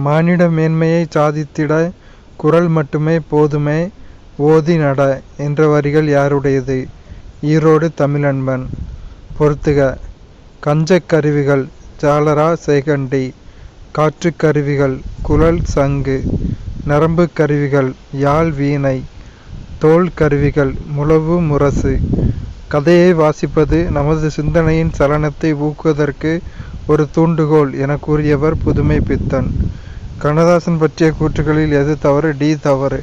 மானிட மேன்மையை சாதித்திட குரல் மட்டுமே போதுமே ஓதி நட என்ற வரிகள் யாருடையது? ஈரோடு தமிழன்பன். பொறுத்துக. கஞ்சக் கருவிகள் ஜாலரா சேகண்டி. காற்றுக் கருவிகள் குழல் சங்கு. நரம்பு கருவிகள் யாழ் வீணை. தோல் கருவிகள் முழவு முரசு. கதையை வாசிப்பது நமது சிந்தனையின் சலனத்தை ஊக்குவதற்கு ஒரு தூண்டுகோல் என கூறியவர் புதுமை பித்தன். கண்ணதாசன் பற்றிய கூற்றுகளில் எது தவறு? டி தவறு.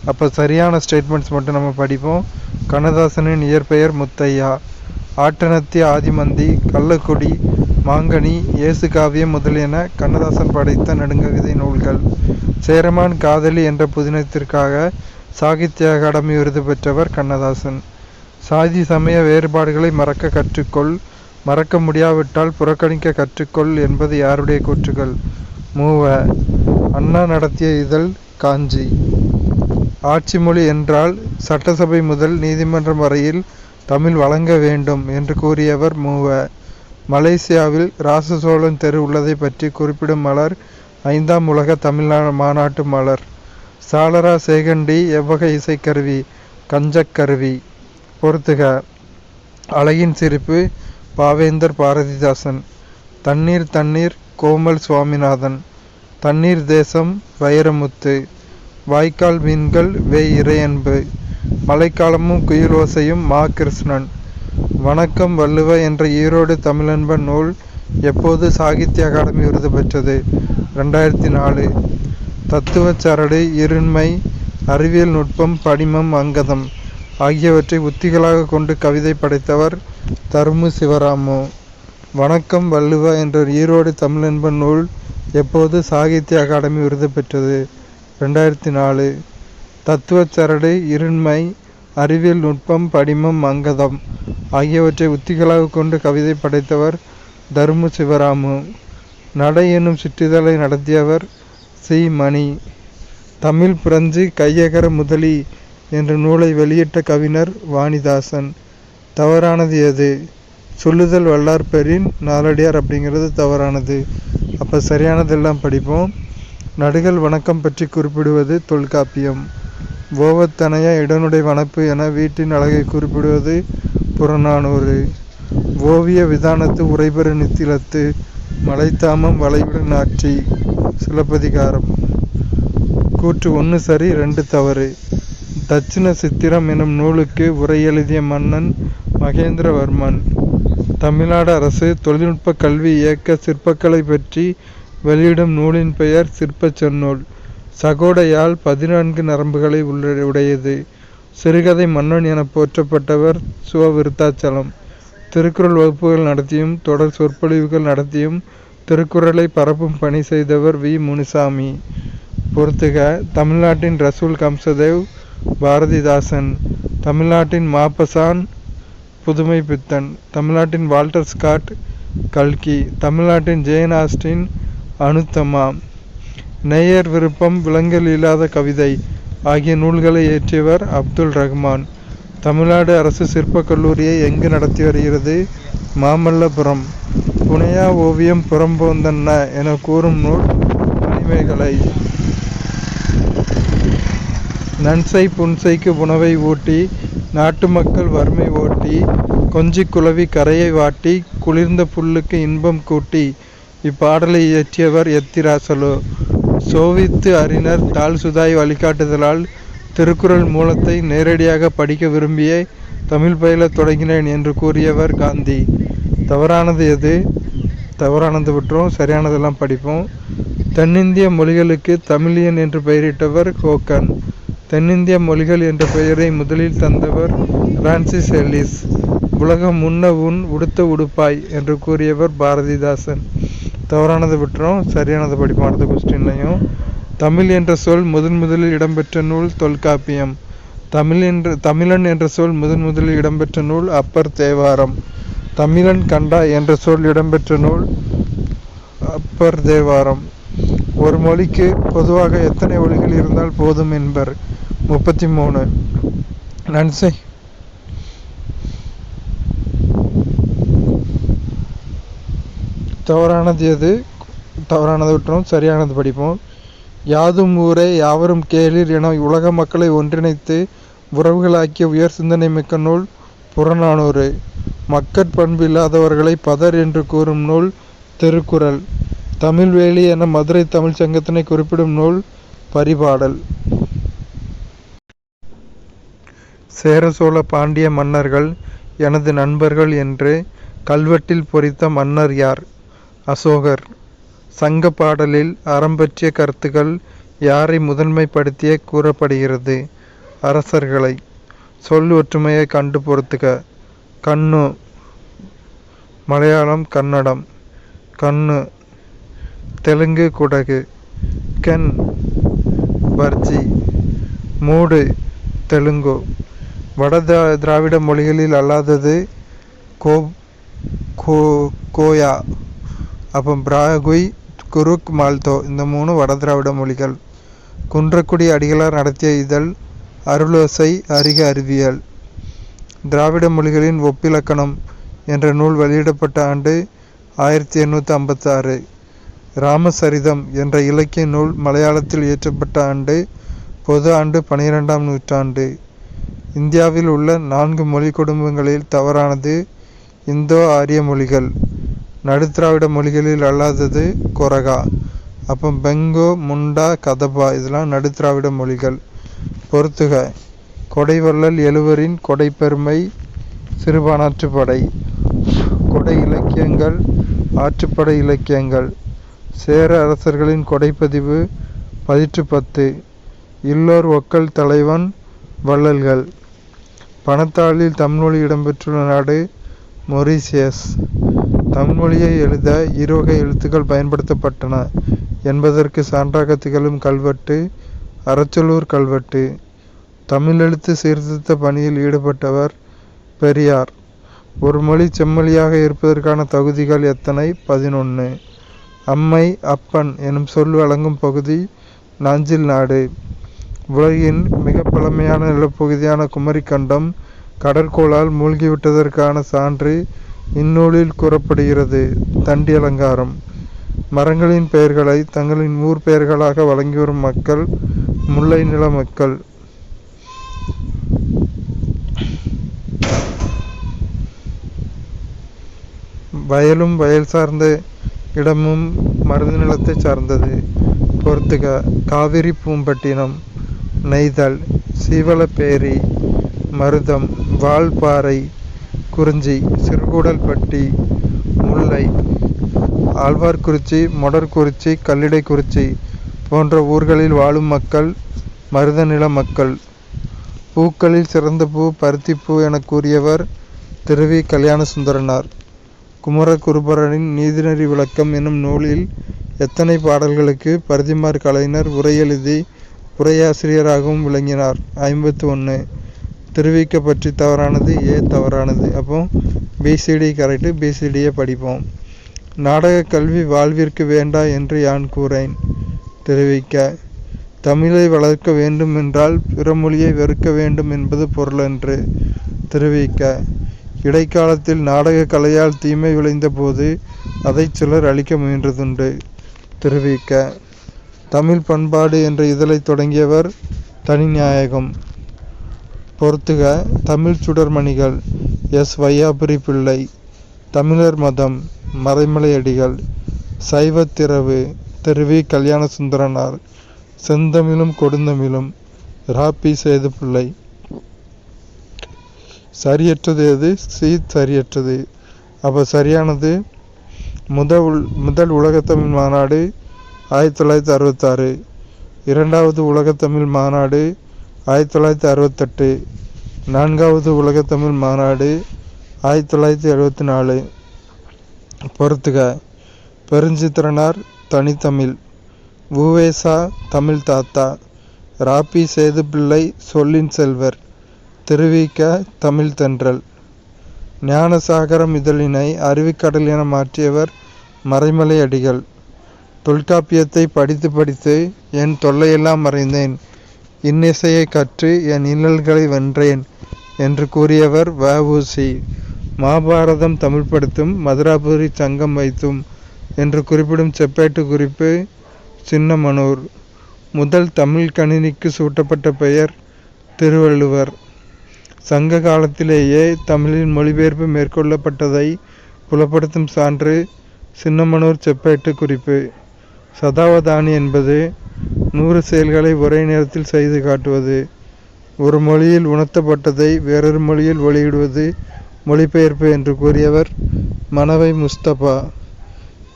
அப்போ சரியான ஸ்டேட்மெண்ட்ஸ் மட்டும் நம்ம படிப்போம். கண்ணதாசனின் இயற்பெயர் முத்தையா. ஆட்டனத்தி ஆதிமந்தி, கள்ளக்குடி, மாங்கனி, இயேசு காவியம் முதலியன கண்ணதாசன் படைத்த நெடுங்கவிதை நூல்கள். சேரமான் காதலி என்ற புதினத்திற்காக சாகித்ய அகாடமி விருது பெற்றவர் கண்ணதாசன். சாதி சமய வேறுபாடுகளை மறக்க கற்றுக்கொள், மறக்க முடியாவிட்டால் புறக்கணிக்க கற்றுக்கொள் என்பது யாருடைய கூற்றுகள்? மூவ. அண்ணா நடத்திய இதழ் காஞ்சி. ஆட்சி மொழி என்றால் சட்டசபை முதல் நீதிமன்றம் வரையில் தமிழ் வழங்க வேண்டும் என்று கூறியவர் மூவ. மலேசியாவில் ராசசோழன் தெரு உள்ளதை பற்றி குறிப்பிடும் மலர் 5ஆம் உலக தமிழ் மாநாட்டு மலர். சாலரா சேகண்டி எவ்வகை இசைக்கருவி? கஞ்சக்கருவி. பொறுத்துக. அழகின் சிரிப்பு பாவேந்தர் பாரதிதாசன். தண்ணீர் தண்ணீர் கோமல் சுவாமிநாதன். தண்ணீர் தேசம் வைரமுத்து. வாய்க்கால் மீன்கள் வே இறையன்பு. மழைக்காலமும் குயிலோசையும் மா கிருஷ்ணன். வணக்கம் வள்ளுவ என்ற ஈரோடு தமிழன்பன் நூல் எப்போது சாகித்ய அகாடமி விருது பெற்றது? 2004. தத்துவச் சரடு இருண்மை அறிவியல் நுட்பம் படிமம் அங்கதம் ஆகியவற்றை உத்திகளாக கொண்டு கவிதை படைத்தவர் தருமு சிவராமு. வணக்கம் வள்ளுவ என்ற ஈரோடு தமிழன்பன் நூல் எப்போது சாகித்ய அகாடமி விருது பெற்றது? 2004. தத்துவச் சரடு இருண்மை அறிவியல் நுட்பம் படிமம் அங்கதம் ஆகியவற்றை உத்திகளாக கொண்டு கவிதை படைத்தவர் தருமு சிவராமு. நடை என்னும் சிற்றிதழை நடத்தியவர் சி. மணி. தமிழ் பிரெஞ்சு கையகர முதலி என்ற நூலை வெளியிட்ட கவிஞர் வாணிதாசன். தவறானது எது? சொல்லுதல் வல்லார் பெறின் நாலடியார் அப்படிங்கிறது தவறானது. அப்போ சரியானதெல்லாம் படிப்போம். நடுகள் வணக்கம் பற்றி குறிப்பிடுவது தொல்காப்பியம். ஓவத்தனைய இடனுடை வனப்பு என வீட்டின் அழகை குறிப்பிடுவது புறநானூறு. ஓவிய விதானத்து உரைபெறு நித்திலத்து மலைத்தாமம் வளைவிடு நாற்றி சிலப்பதிகாரம். கூற்று 1 சரி 2 தவறு. தட்சிண சித்திரம் எனும் நூலுக்கு உரை எழுதிய மன்னன் மகேந்திரவர்மன். தமிழ்நாடு அரசு தொழில்நுட்ப கல்வி இயக்க சிற்பக்கலை பற்றி வெளியிடும் நூலின் பெயர் சிற்பச் செந்நூல். சகோடையால் 14 நரம்புகளை உடையது. சிறுகதை மன்னன் என போற்றப்பட்டவர் சுவ விருத்தாச்சலம். திருக்குறள் வகுப்புகள் நடத்தியும் தொடர் சொற்பொழிவுகள் நடத்தியும் திருக்குறளை பரப்பும் பணி செய்தவர் வி. முனுசாமி. பொறுத்துக. தமிழ்நாட்டின் ரசூல் கம்சதேவ் பாரதிதாசன். தமிழ்நாட்டின் மாப்பசான் புதுமை பித்தன். தமிழ்நாட்டின் வால்டர் ஸ்காட் கல்கி. தமிழ்நாட்டின் ஜேன் ஆஸ்டின் அனுத்தமா. நேயர் விருப்பம் விலங்கல் இல்லாத கவிதை ஆகிய நூல்களை இயற்றியவர் அப்துல் ரஹ்மான். தமிழ்நாடு அரசு சிற்பக் கல்லூரியை எங்கு நடத்தி வருகிறது? மாமல்லபுரம். புனையா ஓவியம் புறம்போந்தன்ன என கூறும் நூல் மணிமேகலை. நன்சை புன்சைக்கு உணவை ஊட்டி நாட்டு மக்கள் வறுமை ஓட்டி கொஞ்சி குளவி கரையை வாட்டி குளிர்ந்த புல்லுக்கு இன்பம் கூட்டி. இப்பாடலை இயற்றியவர் எத்திராசலோ. சோவித்து அறிஞர் தாழ் சுதாய் வழிகாட்டுதலால் திருக்குறள் மூலத்தை நேரடியாக படிக்க விரும்பியே தமிழ் பயில தொடங்கினேன் என்று கூறியவர் காந்தி. தவறானது எது? தவறானது விட்டுரும், சரியானதெல்லாம் படிப்போம். தென்னிந்திய மொழிகளுக்கு தமிழியன் என்று பெயரிட்டவர் ஹோக்கன். தென்னிந்திய மொழிகள் என்ற பெயரை முதலில் தந்தவர் பிரான்சிஸ் எல்லிஸ். உலகம் உண்ண உன் உடுத்த உடுப்பாய் என்று கூறியவர் பாரதிதாசன். தவறானது விட்டுரும், சரியானது படிப்போம் அடுத்த கொஸ்டின்லையும். தமிழ் என்ற சொல் முதலில் இடம்பெற்ற நூல் தொல்காப்பியம். தமிழன் என்ற சொல் முதலில் இடம்பெற்ற நூல் அப்பர் தேவாரம். தமிழன் கண்டா என்ற சொல் இடம்பெற்ற நூல் அப்பர் தேவாரம். ஒரு மொழிக்கு பொதுவாக எத்தனை ஒலிகள் இருந்தால் போதும் என்பர்? 33. நன்சை தவறானது எது? தவறானதை விட்டுரும், சரியானது படிப்போம். யாதும் ஊரே யாவரும் கேளீர் என உலக மக்களை ஒன்றிணைத்து உறவுகளாக்கிய உயர் சிந்தனை மிக்க நூல் புறநானூறு. மக்கட்பண்பு இல்லாதவர்களை பதர் என்று கூறும் நூல் திருக்குறள். தமிழ்வேலி என மதுரை தமிழ் சங்கத்தினை குறிப்பிடும் நூல் பரிபாடல். சேர சோழ பாண்டிய மன்னர்கள் எனது நண்பர்கள் என்று கல்வெட்டில் பொறித்த மன்னர் யார்? அசோகர். சங்க பாடலில் அறம் பற்றிய கருத்துக்கள் யாரை முதன்மைப்படுத்திய கூறப்படுகிறது? அரசர்களை. சொல் ஒற்றுமையை கண்டு பொறுத்துக. கண்ணு மலையாளம் கன்னடம். கண்ணு தெலுங்கு குடகு. கென் பர்ஜி. மூடு தெலுங்கு. வட திராவிட மொழிகளில் அல்லாதது கோயா. அப்போ பிராகுய் குருக் மால்தோ இந்த 3 வட திராவிட மொழிகள். குன்றக்குடி அடிகளார் நடத்திய இதழ் அருளோசை அறிக அறிவியல். திராவிட மொழிகளின் ஒப்பிலக்கணம் என்ற நூல் வெளியிடப்பட்ட ஆண்டு 1856. ராமசரிதம் என்ற இலக்கிய நூல் மலையாளத்தில் இயற்றப்பட்ட ஆண்டு பொது ஆண்டு 12ஆம் நூற்றாண்டு. இந்தியாவில் உள்ள 4 மொழி குடும்பங்களில் தவறானது இந்தோ ஆரிய மொழிகள். நடுத்திராவிட மொழிகளில் அல்லாதது கொரகா. அப்போ பெங்கோ முண்டா கதபா இதெல்லாம் நடுத்திராவிட மொழிகள். பொறுத்துக. கொடைவள்ளல் எழுவரின் கொடைப்பெருமை சிறுபானாற்றுப்படை. கொடை இலக்கியங்கள் ஆற்றுப்படை இலக்கியங்கள். சேர அரசர்களின் கொடைப்பதிவு பதிற்று 10. இல்லோர் ஒக்கல் தலைவன் வள்ளல்கள். பணத்தாளில் தமிழ்மொழி இடம்பெற்றுள்ள நாடு மொரீசியஸ். தமிழ்மொழியை எழுத 2 வகை எழுத்துக்கள் பயன்படுத்தப்பட்டன என்பதற்கு சான்றாக திகழும் கல்வெட்டு அரச்சலூர் கல்வெட்டு. தமிழெழுத்து சீர்திருத்த பணியில் ஈடுபட்டவர் பெரியார். ஒரு மொழி செம்மொழியாக இருப்பதற்கான தகுதிகள் எத்தனை? 11. அம்மை அப்பன் எனும் சொல் வழங்கும் பகுதி நாஞ்சில் நாடு. உலகின் மிக பழமையான நிலப்பகுதியான குமரிக்கண்டம் கடற்கோளால் மூழ்கிவிட்டதற்கான சான்று இந்நூலில் கூறப்படுகிறது. தண்டி அலங்காரம். மரங்களின் பெயர்களை தங்களின் ஊர் பெயர்களாக வழங்கி வரும் மக்கள் முல்லை நில மக்கள். வயலும் வயல் சார்ந்த இடமும் மருத நிலத்தை சார்ந்தது. பொறுத்துக. காவிரி பூம்பட்டினம். நெய்தல். சீவலப்பேரி. மருதம். வால்பாறை. குறிஞ்சி. சிறுகூடல்பட்டி. முல்லை. ஆழ்வார்குறிச்சி மொடர்குறிச்சி கல்லிடைக்குறிச்சி போன்ற ஊர்களில் வாழும் மக்கள் மருத நில மக்கள். பூக்களில் சிறந்த பூ பருத்திப்பூ என கூறியவர் திருவி கல்யாண சுந்தரனார். குமரகுருபரனின் நீதிநெறி விளக்கம் எனும் நூலில் எத்தனை பாடல்களுக்கு பரிதிமாற் கலைஞர் உரை எழுதி உரையாசிரியராகவும் விளங்கினார்? 51. திருவிக்க பற்றி தவறானது ஏ தவறானது. அப்போ பிசிடி கரெக்டு. பிசிடியை படிப்போம். நாடக கல்வி வாழ்விற்கு வேண்டா என்று யான் கூறேன். திருவிக்க. தமிழை வளர்க்க வேண்டும் என்றால் பிற மொழியை வெறுக்க வேண்டும் என்பது பொருளன்று. திருவிக்க. இடைக்காலத்தில் நாடக கலையால் தீமை விளைந்த போது அதை சிலர் அழிக்க முயன்றதுண்டு. திருவிக்க. தமிழ் பண்பாடு என்ற இதழை தொடங்கியவர் தனிநாயகம். பொறுத்துக. தமிழ் சுடர்மணிகள் எஸ் வையாபுரி பிள்ளை. தமிழர் மதம் மறைமலையடிகள். சைவத்திரவு திருவி கல்யாண சுந்தரனார். செந்தமிழும் கொடுந்தமிழும் ராபி சேதுப்பிள்ளை. சரியற்றது எது? சரியற்றது. அப்போ சரியானது முதல் உலகத்தமிழ் மாநாடு 1966. இரண்டாவது உலகத்தமிழ் மாநாடு 1968. 4வது உலகத்தமிழ் மாநாடு 1974. பொறுத்துக. பெருஞ்சித்திரனார் தனித்தமிழ். உவேசா தமிழ் தாத்தா. ராபி சேதுப்பிள்ளை சொல்லின் செல்வர். திருவிக்க தமிழ் தென்றல். ஞானசாகரம் இதழினை அருவிக்கடல் என மாற்றியவர் மறைமலை அடிகள். தொல்காப்பியத்தை படித்து படித்து என் தொல்லையெல்லாம் மறைந்தேன், இன்னிசையை கற்று என் இன்னல்களை வென்றேன் என்று கூறியவர் வ.உ.சி. மகாபாரதம் தமிழ்படுத்தும் மதுராபுரி சங்கம் வைத்தும் என்று குறிப்பிடும் செப்பேட்டு குறிப்பு சின்னமனூர். முதல் தமிழ் கணினிக்கு சூட்டப்பட்ட பெயர் திருவள்ளுவர். சங்க காலத்திலேயே தமிழில் மொழிபெயர்ப்பு மேற்கொள்ளப்பட்டதை புலப்படுத்தும் சான்று சின்னமனூர் செப்பேட்டு குறிப்பு. சதாவதானி என்பது 100 செயல்களை ஒரே நேரத்தில் செய்து காட்டுவது. ஒரு மொழியில் உணர்த்தப்பட்டதை வேறொரு மொழியில் வெளியிடுவது மொழிபெயர்ப்பு என்று கூறியவர் மனவை முஸ்தபா.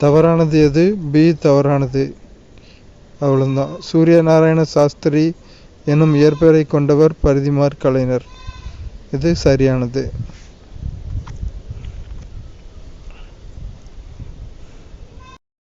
தவறானது எது? பி தவறானது. அவ்வளோதான். சூரிய நாராயண சாஸ்திரி எனும் இயற்பெயரை கொண்டவர் பரிதிமாற் கலைஞர். இது சரியானது.